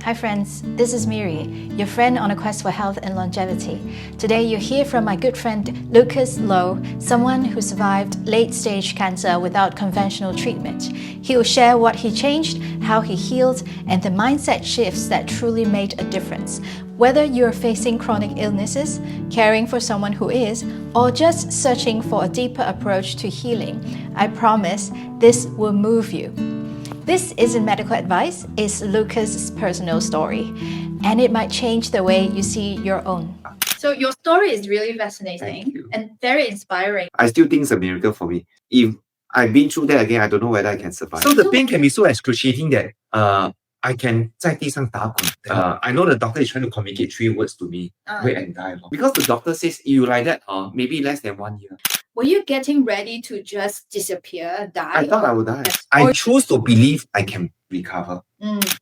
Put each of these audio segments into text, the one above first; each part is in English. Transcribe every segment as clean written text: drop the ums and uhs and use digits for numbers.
Hi friends, this is Miri, your friend on a quest for health and longevity. Today you'll hear from my good friend Lucas Lowe, someone who survived late-stage cancer without conventional treatment. He will share what he changed, how he healed, and the mindset shifts that truly made a difference. Whether you're facing chronic illnesses, caring for someone who is, or just searching for a deeper approach to healing, I promise this will move you. This isn't medical advice, it's Lucas' personal story, and it might change the way you see your own. So your story is really fascinating and very inspiring. I still think it's a miracle for me. If I've been through that again, I don't know whether I can survive. So the pain can be so excruciating that I can 在地上打滚. I know the doctor is trying to communicate 3 words to me. Wait and die. Because the doctor says you like that, maybe less than 1 year. Were you getting ready to just disappear, die? I thought I would die. I choose to believe I can recover.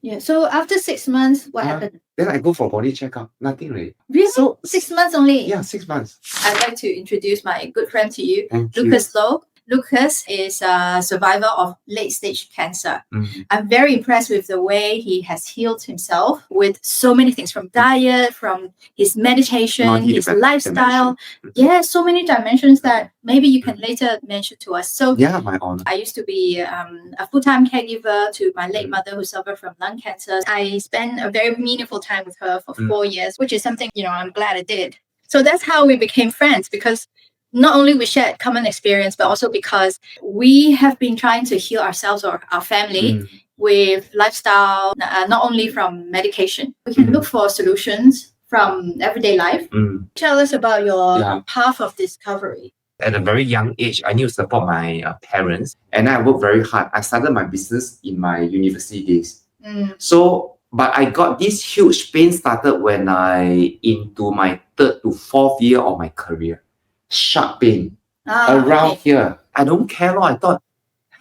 Yeah. So after 6 months, what happened? Then I go for body checkup. Nothing really. Really? So 6 months only? Yeah, 6 months. I'd like to introduce my good friend to you, Thank Lucas Lowe. Lucas is a survivor of late-stage cancer. I'm very impressed with the way he has healed himself with so many things, from diet, from his meditation, his lifestyle. Yeah, so many dimensions that maybe you can later mention to us. So yeah, my honor. I used to be a full-time caregiver to my late mother who suffered from lung cancer. I spent a very meaningful time with her for 4 years, which is something, I'm glad I did. So that's how we became friends, because not only we shared common experience, but also because we have been trying to heal ourselves or our family with lifestyle, not only from medication. We can look for solutions from everyday life. Tell us about your path of discovery. At a very young age, I need to support my parents. And I worked very hard. I started my business in my university days. But I got this huge pain started when I into my 3rd to 4th year of my career. Sharp pain around here. I don't care. I thought,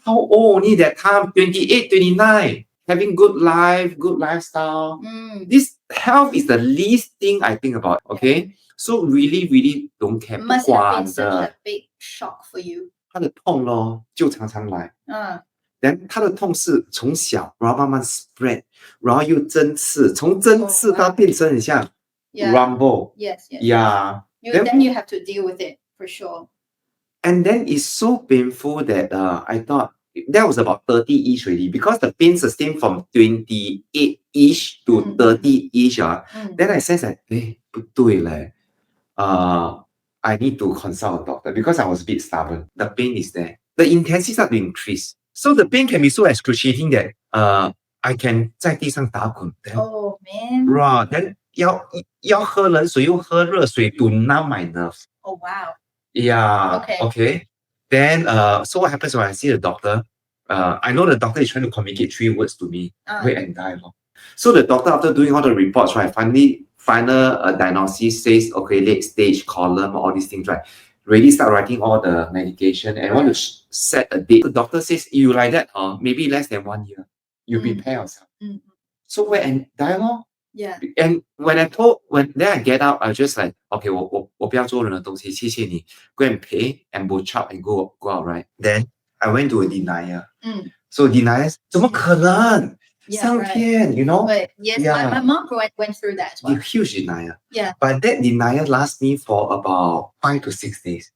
how old only that time? 28, 29. Having good life, good lifestyle. This health is the least thing I think about. Okay, so really don't care. Must have been such a big shock for you. 它的痛咯，就常常来。Then 它的痛是从小，然后慢慢 spread， 然后又针刺，从针刺它变成很像 rumble。Yes. Yeah. Then you have to deal with it for sure. And then it's so painful that I thought that was about 30-ish already, because the pain sustained from 28-ish to 30-ish. Then I sensed that, 不对嘞. I need to consult a doctor, because I was a bit stubborn. The pain is there. The intensity started to increase. So the pain can be so excruciating that I can 在地上打滚. Oh man. Right. Then 要喝冷水又喝热水 to numb my nerves. Oh wow. Yeah. Okay. Then so what happens when I see the doctor? I know the doctor is trying to communicate 3 words to me. Wait and die. So the doctor, after doing all the reports, right, final diagnosis says, okay, late stage column, all these things, right? Really start writing all the medication and want to set a date. The doctor says, you like that, maybe less than 1 year. You prepare yourself. So wait and die. Yeah. And when then I get out, I just like, okay, 我不要做任何东西，谢谢你。Go and pay and butch up and go out, right? Then I went to a denier. So deniers, 怎么可能？上天, you know? Yes, my mom went through that as well. A huge denier. Yeah. But that denier lasts me for about 5 to 6 days.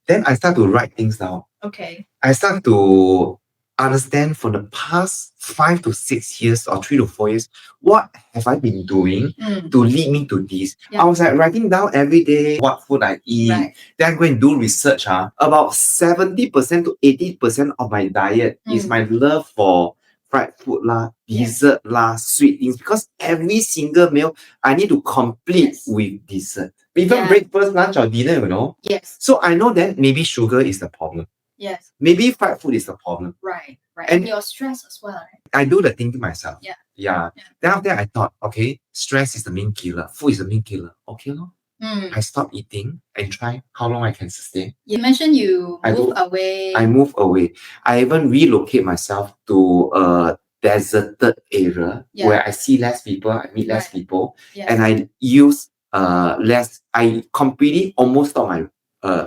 Then I start to write things down. Okay. I start to understand from the past 5 to 6 years or 3 to 4 years, what have I been doing to lead me to this? I was like writing down every day what food I eat. Then I go and do research. About 70% to 80% of my diet is my love for fried food dessert sweet things, because every single meal I need to complete with dessert. Even breakfast, lunch or dinner, Yes. So I know that maybe sugar is the problem. Yes. Maybe fried food is the problem. Right. And your stress as well, right? I do the thinking myself. Yeah. Then after that, I thought, okay, stress is the main killer. Food is the main killer. Okay, I stopped eating and try how long I can sustain. You mentioned you moved away. I moved away. I even relocate myself to a deserted area where I see less people, I meet less people, and I use less. I completely almost stop my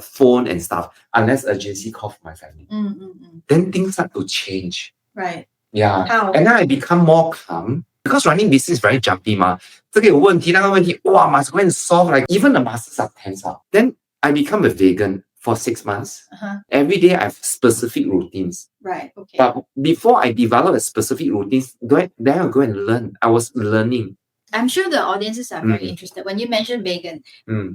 phone and stuff unless urgency call for my family. Then things start to change. Right. Yeah. How? And then I become more calm. Because running business is very jumpy, ma. 这个有问题，那个问题，哇 must go and solve. Like even the muscles are tense up. Then I become a vegan for 6 months. Every day I have specific routines. Right. Okay. But before I develop a specific routines, then I go and learn. I was learning. I'm sure the audiences are very interested. When you mentioned vegan,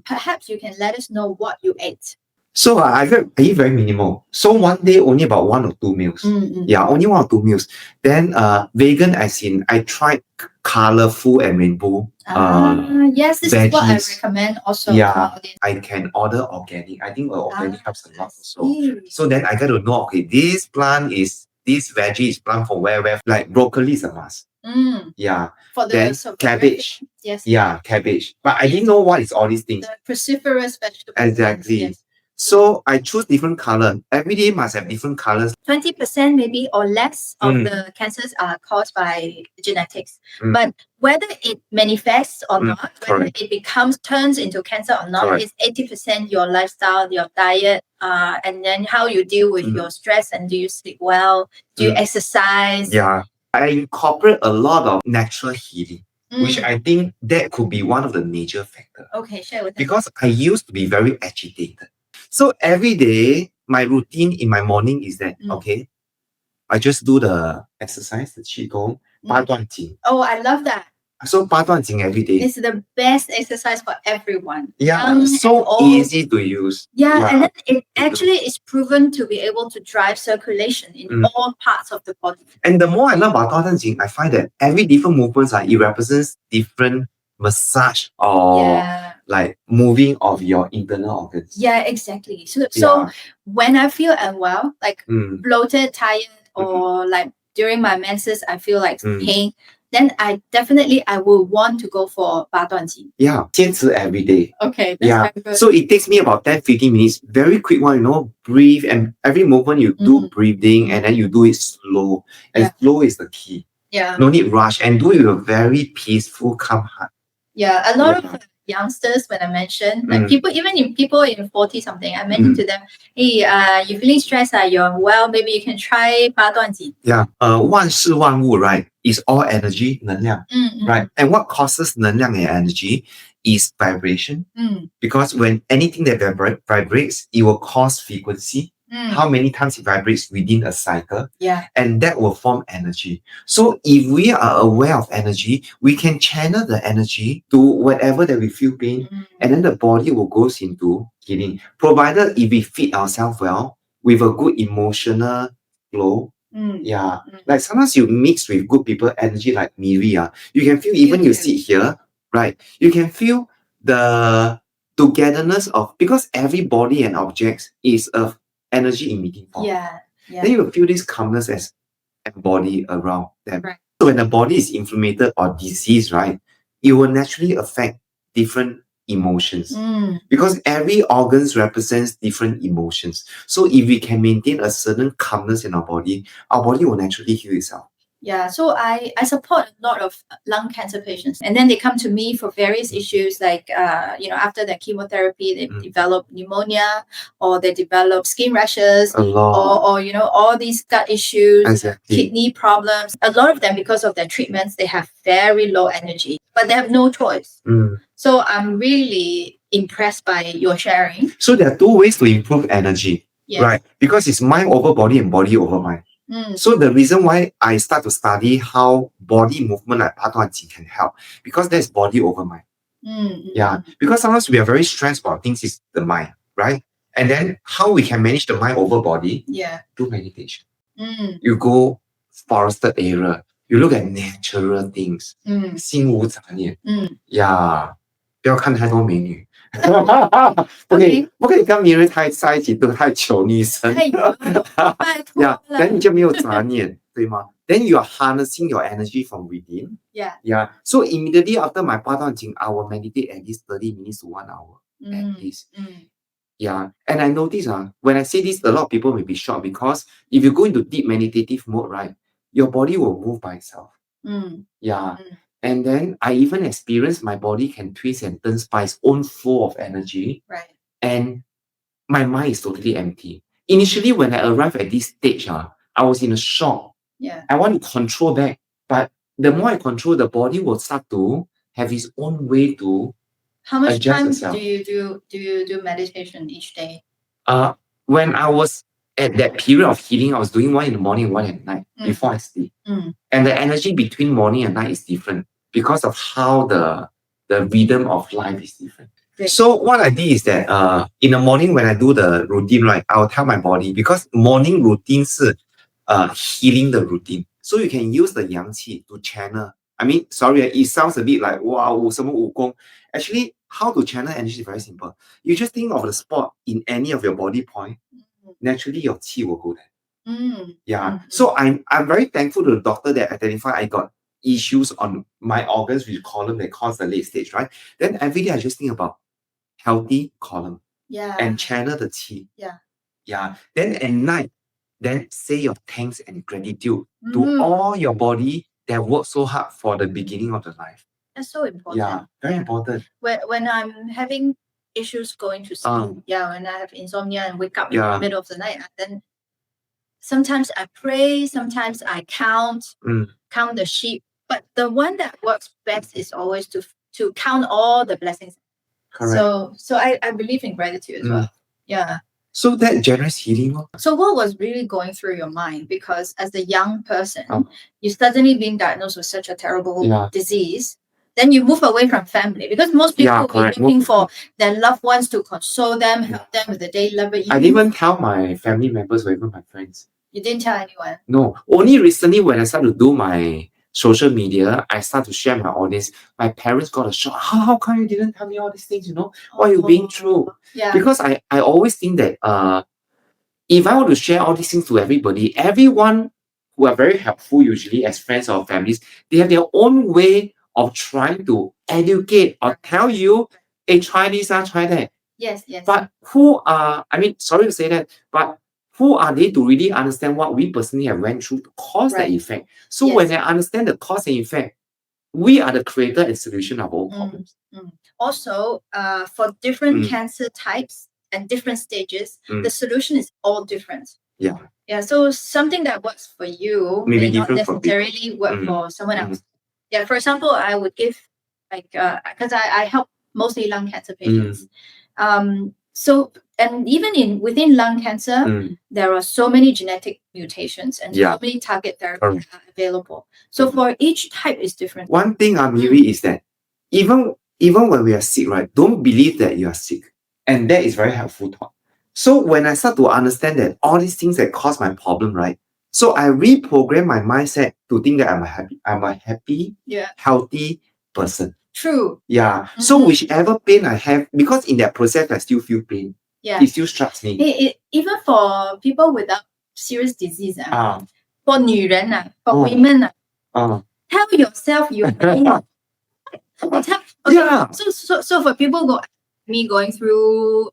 perhaps you can let us know what you ate. So I eat very minimal. So one day only about 1 or 2 meals. Yeah, only 1 or 2 meals. Then vegan as in I tried colorful and rainbow. Yes, this veggies. is what I recommend also. Yeah, I can order organic. I think organic helps a lot also. So then I got to know, okay, this veggie is plant for where. Like broccoli is a must. Yeah. For then cabbage. Yes. Yeah, cabbage. But I didn't know what is all these things. The cruciferous vegetables. Exactly. Yes. So I choose different color. Every day must have different colors. 20% maybe or less of the cancers are caused by genetics. But whether it manifests or not, whether it turns into cancer or not, is 80% your lifestyle, your diet, and then how you deal with your stress, and do you sleep well? Do you exercise? Yeah. I incorporate a lot of natural healing, which I think that could be one of the major factors. Okay, share with us. Because I used to be very agitated. So every day, my routine in my morning is that, okay, I just do the exercise, the qigong, 八段锦. Oh, I love that. So 八段锦 every day. It's the best exercise for everyone. Yeah, so easy to use. Yeah, and then it actually is proven to be able to drive circulation in all parts of the body. And the more I learn about 八段锦, I find that every different movements, it represents different massage or like moving of your internal organs. Yeah, exactly. So when I feel unwell, like bloated, tired, or like during my menses, I feel like pain, then I will want to go for 八段锦. Yeah, 坚持 every day. Okay, that's very good. So it takes me about 10-15 minutes. Very quick one, breathe, and every movement you do breathing, and then you do it slow. And slow is the key. Yeah. No need rush, and do it with a very peaceful, calm heart. Yeah, a lot of youngsters, when I mentioned, like people in 40 something, I mentioned to them, hey, you're feeling stressed, you're unwell, maybe you can try 八段锦. Yeah, 万事万物, right, is all energy, 能量, right? And what causes 能量 and energy is vibration. Because when anything that vibrates, it will cause frequency. How many times it vibrates within a cycle, and that will form energy. So if we are aware of energy, we can channel the energy to whatever that we feel pain, and then the body will go into healing. Provided if we feed ourselves well with a good emotional flow. Like sometimes you mix with good people energy, like Miri, you can feel, even you sit here, right, you can feel the togetherness of, because every body and objects is of energy emitting form. Then you will feel this calmness as embodied around them. Right. So when the body is inflamed or diseased, right, it will naturally affect different emotions. Because every organs represents different emotions. So if we can maintain a certain calmness in our body will naturally heal itself. Yeah, so I support a lot of lung cancer patients, and then they come to me for various issues like, after their chemotherapy, they develop pneumonia, or they develop skin rashes, or all these gut issues, kidney problems. A lot of them, because of their treatments, they have very low energy, but they have no choice. So I'm really impressed by your sharing. So there are 2 ways to improve energy, right? Because it's mind over body and body over mind. So the reason why I start to study how body movement like 八段锦 can help, because there's body over mind. Because sometimes we are very stressed about things is the mind, right? And then how we can manage the mind over body? Do meditation. You go forested area, you look at natural things. 心无杂念. 不要看太多美女。不可以跟Miri在一起都太丑女生。then 你就没有杂念，对吗？ Then you are harnessing your energy from within. So immediately after my 八段锦, I will meditate at least 30 minutes to 1 hour. At least. And I notice when I say this, a lot of people may be shocked, because if you go into deep meditative mode, right, your body will move by itself. And then I even experienced my body can twist and turn by its own flow of energy. Right. And my mind is totally empty. Initially, when I arrived at this stage, I was in a shock. I want to control back, but the more I control, the body will start to have its own way to How much adjust time itself. do you do meditation each day? When I was at that period of healing, I was doing one in the morning, one at night before I sleep. And the energy between morning and night is different because of how the rhythm of life is different. Great. So what I did is that in the morning when I do the routine, right, I'll tell my body because morning routine is healing the routine. So you can use the yang qi to channel. I mean, sorry, it sounds a bit like wow, 什么武功. Actually, how to channel energy is very simple. You just think of the spot in any of your body point. Naturally, your qi will go there. Yeah. So I'm very thankful to the doctor that identified I got issues on my organs which column that cause the late stage, right? Then every day I just think about healthy column. Yeah. And channel the qi. Yeah. Yeah. Then at night, then say your thanks and gratitude to all your body that worked so hard for the beginning of the life. That's so important. Yeah, very important. When I'm having issues going to sleep, when I have insomnia and wake up in the middle of the night, then sometimes I pray, sometimes I count the sheep. But the one that works best is always to count all the blessings. Correct. So I believe in gratitude as well. Yeah. So that generous healing. So what was really going through your mind? Because as a young person, you suddenly being diagnosed with such a terrible disease. Then you move away from family because most people will be looking for their loved ones to console them, help them with the daily life. I didn't even tell my family members or even my friends. You didn't tell anyone? No. Only recently when I started to do my social media, I start to share my audience. My parents got a shock. How come you didn't tell me all these things, What are you being through? Yeah. Because I always think that if I were to share all these things to everybody, everyone who are very helpful usually as friends or families, they have their own way of trying to educate or tell you, hey, try this, try that. Yes. But sorry to say that, but who are they to really understand what we personally have went through to cause the effect? So when they understand the cause and effect, we are the creator and solution of all problems. Also, for different cancer types and different stages, the solution is all different. Yeah. Yeah. So something that works for you may not necessarily work for someone else. Yeah. For example, I would give because I help mostly lung cancer patients. So and even within lung cancer, there are so many genetic mutations and so many target therapies are available. So for each type is different. One thing, Miri, is that even when we are sick, right, don't believe that you are sick. And that is very helpful thought. So when I start to understand that all these things that cause my problem, right? So I reprogram my mindset to think that I'm a happy, healthy person. True. Yeah. So whichever pain I have, because in that process I still feel pain. Yeah. It still strikes me. Even for people without serious disease, for 女人, for women, tell yourself you're pain. So for people me going through,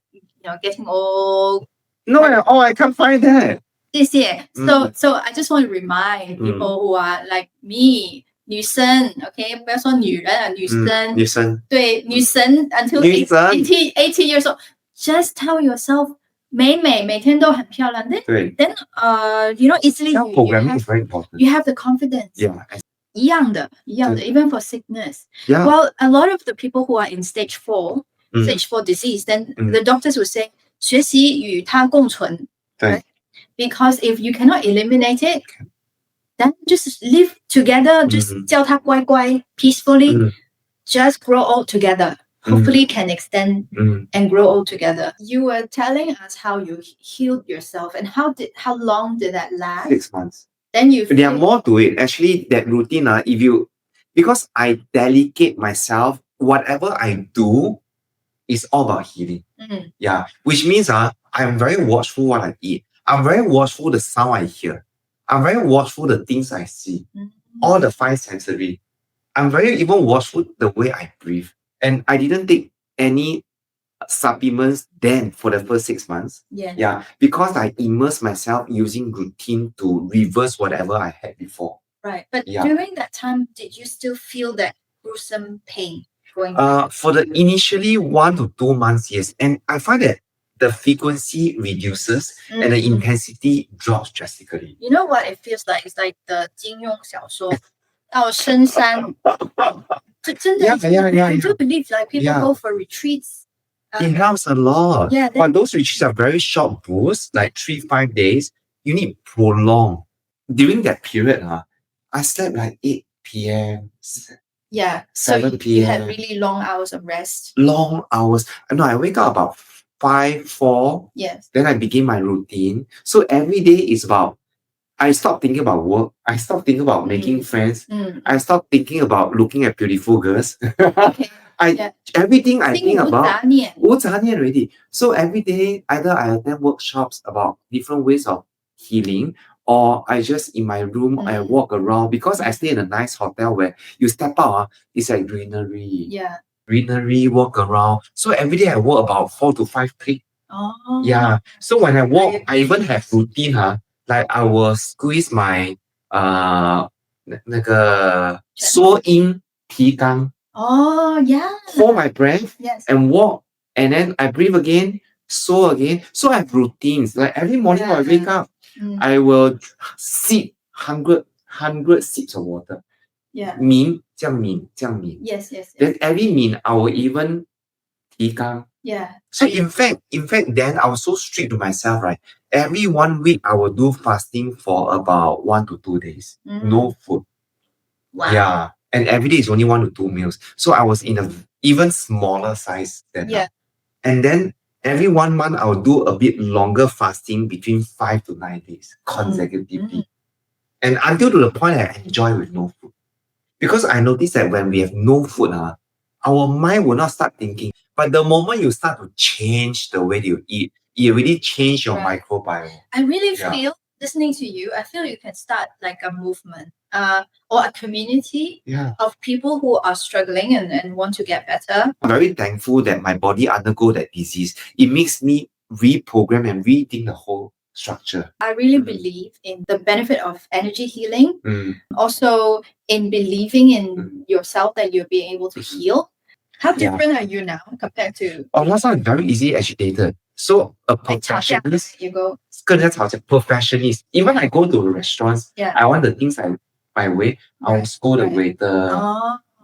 getting old. No, I can't find that. This year. So I just want to remind people who are like me, 女生, okay? 不要说女人, 女生. 女生. 对, 女生 until 80 years old. Just tell yourself, 美美每天都很漂亮. Then easily Self-programming is very important. You have the confidence. Yeah. 一样的 even for sickness. Yeah. Well, a lot of the people who are in stage 4 disease, then the doctors will say, 学习与它共存. Right? Because if you cannot eliminate it, then just live together, just 叫它乖乖 peacefully, just grow old together. Hopefully can extend and grow old together. You were telling us how you healed yourself and how long did that last? 6 months. Then there are more to it. Actually, that routine, because I delegate myself, whatever I do is all about healing. Yeah. Which means I'm very watchful what I eat. I'm very watchful the sound I hear. I'm very watchful the things I see. All the 5 sensory. I'm very even watchful the way I breathe. And I didn't take any supplements then for the first 6 months. Yeah. Because I immersed myself using routine to reverse whatever I had before. Right. But during that time, did you still feel that gruesome pain going for the initially 1 to 2 months, yes. And I find that the frequency reduces and the intensity drops drastically. You know what it feels like? It's like the 金庸小说到深山，真的 I do believe like people go for retreats. It helps a lot. Yeah, But those retreats are very short bursts, like 3-5 days. You need prolong. During that period, I slept like 8 p.m. Yeah. So 7 you had p.m. really long hours of rest. Long hours. No, I wake up about 5, 4. Yes. Then I begin my routine. So every day is about, I stop thinking about work. I stop thinking about making friends. I stop thinking about looking at beautiful girls. Okay. Everything I think about 无杂念 already. So every day, either I attend workshops about different ways of healing, or I just in my room, I walk around because I stay in a nice hotel where you step out, it's like greenery. Yeah. Greenery, walk around. So every day I walk about 4 to 5 clicks. Oh. Yeah. So when I walk, I even have routine, like I will squeeze my 那个缩阴提肛 Oh, yeah. hold my breath Yes. and walk, and then I breathe again, so again. So I have routines. Like every morning when I wake up, I will sip 100 sips of water. Yeah. 抿，这样抿，这样抿。Yes. Then every 抿, I will even 提肛. Yeah. So in fact, then I was so strict to myself, right? Every 1 week, I will do fasting for about 1 to 2 days. No food. Wow. Yeah. And every day is only 1 to 2 meals. So I was in a even smaller size than Yeah. And then every 1 month, I'll do a bit longer fasting between 5 to 9 days consecutively. And until to the point I enjoy with no food. Because I noticed that when we have no food, our mind will not start thinking. But the moment you start to change the way you eat, it really change your microbiome. I really feel, listening to you, I feel you can start like a movement or a community of people who are struggling and want to get better. I'm very thankful that my body undergo that disease. It makes me reprogram and rethink the whole structure. I really believe in the benefit of energy healing. Also in believing in yourself that you're being able to heal. How different are you now compared to last time I'm very easily agitated. So a perfectionist, you go? 跟人家吵架 perfectionist. Even I go to restaurants, I want the things my way, I will scold the waiter.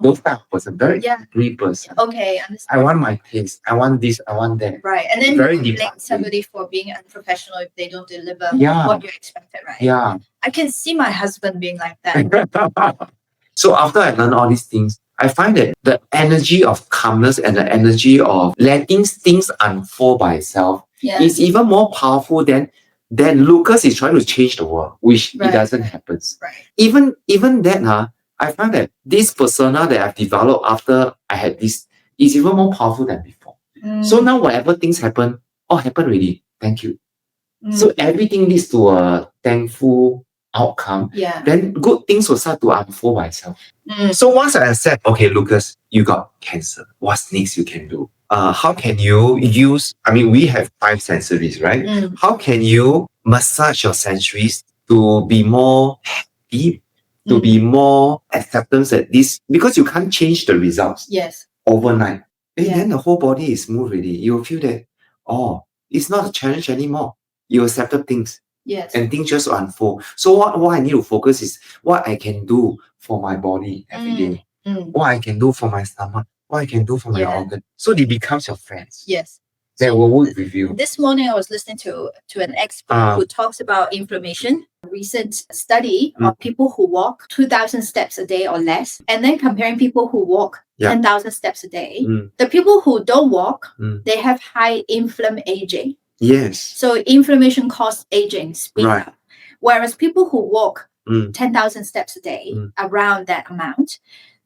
Those type of person, very angry person. Okay, understand. I want my taste. I want this. I want that. Right, and then very you blame somebody for being unprofessional if they don't deliver Yeah. what you expected, right? Yeah. I can see my husband being like that. So after I learned all these things, I find that the energy of calmness and the energy of letting things unfold by itself is even more powerful than Lucas is trying to change the world, which it doesn't happen. Right. Even that, I find that this persona that I've developed after I had this is even more powerful than before. So now whatever things happen, happen already. Thank you. So everything leads to a thankful outcome. Then good things will start to unfold by itself. So once I accept, okay, Lucas, you got cancer. What's next you can do? How can you use, we have 5 sensories, right? How can you massage your sensories to be more happy, to be more acceptance at this, because you can't change the results overnight. Then the whole body is smooth already. You'll feel that, it's not a challenge anymore. You accepted things. And things just unfold. So what I need to focus is what I can do for my body every day. What I can do for my stomach. What I can do for my organ. So they become your friends. They will work with you. This morning I was listening to an expert who talks about inflammation. A recent study of people who walk 2,000 steps a day or less, and then comparing people who walk 10,000 steps a day. The people who don't walk, they have high aging. Yes. So inflammation causes aging, speed up. Whereas people who walk 10,000 steps a day, around that amount,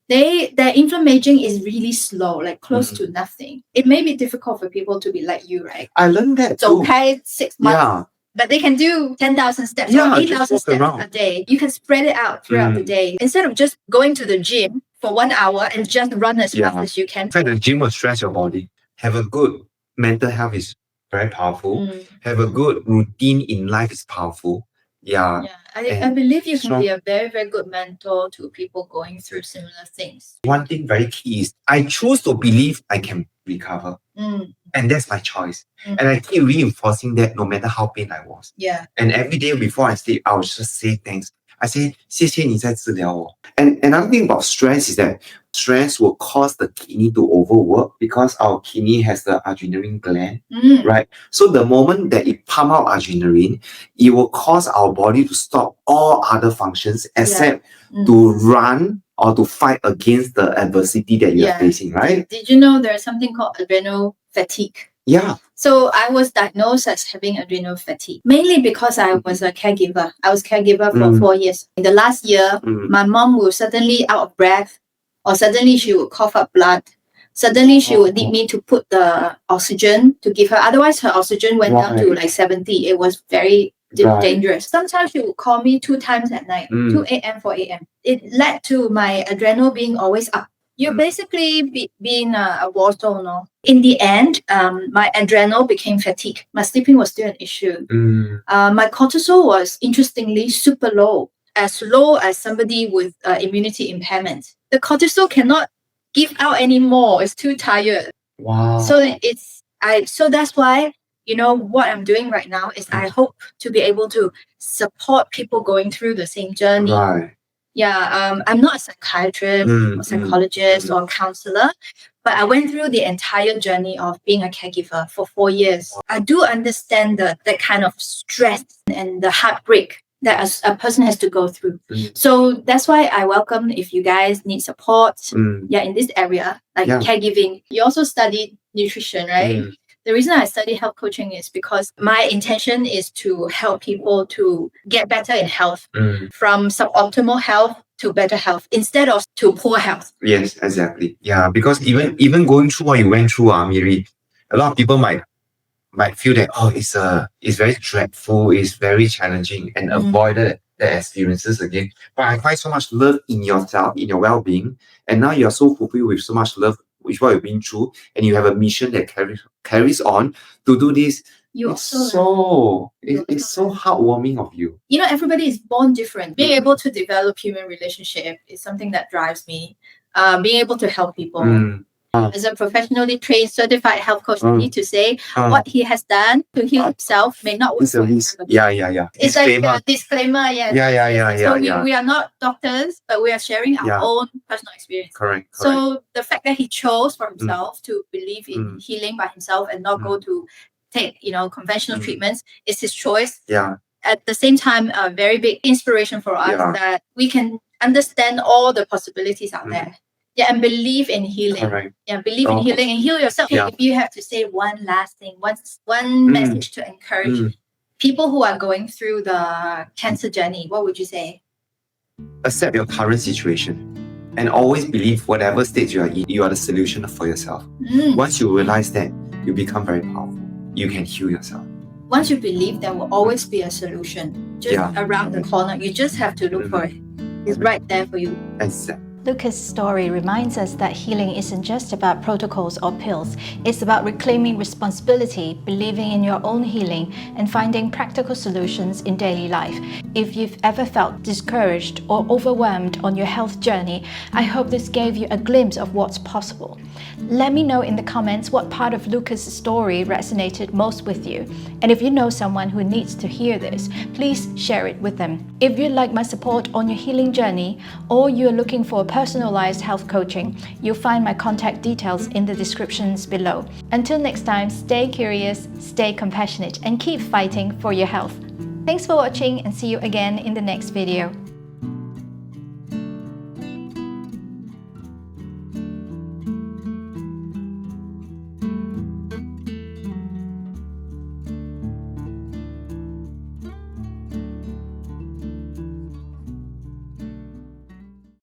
their inflammation is really slow, like close to nothing. It may be difficult for people to be like you, right? I learned that too. Okay, 6 months. But they can do 10,000 steps or 8,000 steps a day. You can spread it out throughout the day. Instead of just going to the gym for 1 hour and just run as fast as you can. In fact, the gym will stress your body. Have a good mental health is very powerful. Have a good routine in life is powerful. I believe you can be a very, very good mentor to people going through similar things. One thing very key is I choose to believe I can recover. And that's my choice. And I keep reinforcing that no matter how pain I was. And every day before I sleep, I will just say thanks. I say, 谢谢你在治疗我. And another thing about stress is that stress will cause the kidney to overwork because our kidney has the adrenaline gland, right? So the moment that it pump out adrenaline, it will cause our body to stop all other functions except to run or to fight against the adversity that you are facing, right? Did you know there's something called adrenal fatigue? Yeah. So I was diagnosed as having adrenal fatigue, mainly because I was a caregiver. I was caregiver for 4 years. In the last year, my mom was suddenly out of breath, or suddenly she would cough up blood. Suddenly she would need me to put the oxygen to give her. Otherwise, her oxygen went down to like 70. It was very dangerous. Sometimes she would call me 2 times at night, 2 a.m., 4 a.m. It led to my adrenal being always up. You're basically being a war zone. No? In the end, my adrenal became fatigued. My sleeping was still an issue. My cortisol was interestingly super low as somebody with immunity impairment. The cortisol cannot give out anymore. It's too tired. Wow. So that's why, you know, what I'm doing right now is I hope to be able to support people going through the same journey. Right. Yeah, I'm not a psychiatrist or psychologist or counselor, but I went through the entire journey of being a caregiver for 4 years. I do understand that kind of stress and the heartbreak that a person has to go through. So that's why I welcome if you guys need support in this area, like caregiving. You also studied nutrition, right? The reason I study health coaching is because my intention is to help people to get better in health, from suboptimal health to better health instead of to poor health. Yes, exactly. Yeah, because even going through what you went through, Miri, a lot of people might feel that it's very dreadful, it's very challenging, and avoid the experiences again. But I find so much love in yourself, in your well-being, and now you're so fulfilled with so much love with what you've been through, and you have a mission that carries on to do this. It's so heartwarming of you. You know, everybody is born different. Being able to develop human relationship is something that drives me. Being able to help people. As a professionally trained certified health coach, I need to say what he has done to heal himself may not work for everybody. Yeah. It's like a disclaimer, yes. So we are not doctors, but we are sharing our own personal experience. Correct. So the fact that he chose for himself to believe in healing by himself and not go to take, conventional treatments is his choice. Yeah. At the same time, a very big inspiration for us that we can understand all the possibilities out there. Yeah, and believe in healing. Correct. Yeah, believe in healing and heal yourself. Yeah. If you have to say one last thing, one message to encourage people who are going through the cancer journey, what would you say? Accept your current situation and always believe whatever state you are in, you are the solution for yourself. Once you realize that, you become very powerful. You can heal yourself. Once you believe there will always be a solution just around the corner, you just have to look for it. It's right there for you. Exactly. Lucas' story reminds us that healing isn't just about protocols or pills. It's about reclaiming responsibility, believing in your own healing, and finding practical solutions in daily life. If you've ever felt discouraged or overwhelmed on your health journey, I hope this gave you a glimpse of what's possible. Let me know in the comments what part of Lucas' story resonated most with you. And if you know someone who needs to hear this, please share it with them. If you'd like my support on your healing journey, or you're looking for personalized health coaching, you'll find my contact details in the descriptions below. Until next time, stay curious, stay compassionate, and keep fighting for your health. Thanks for watching, and see you again in the next video.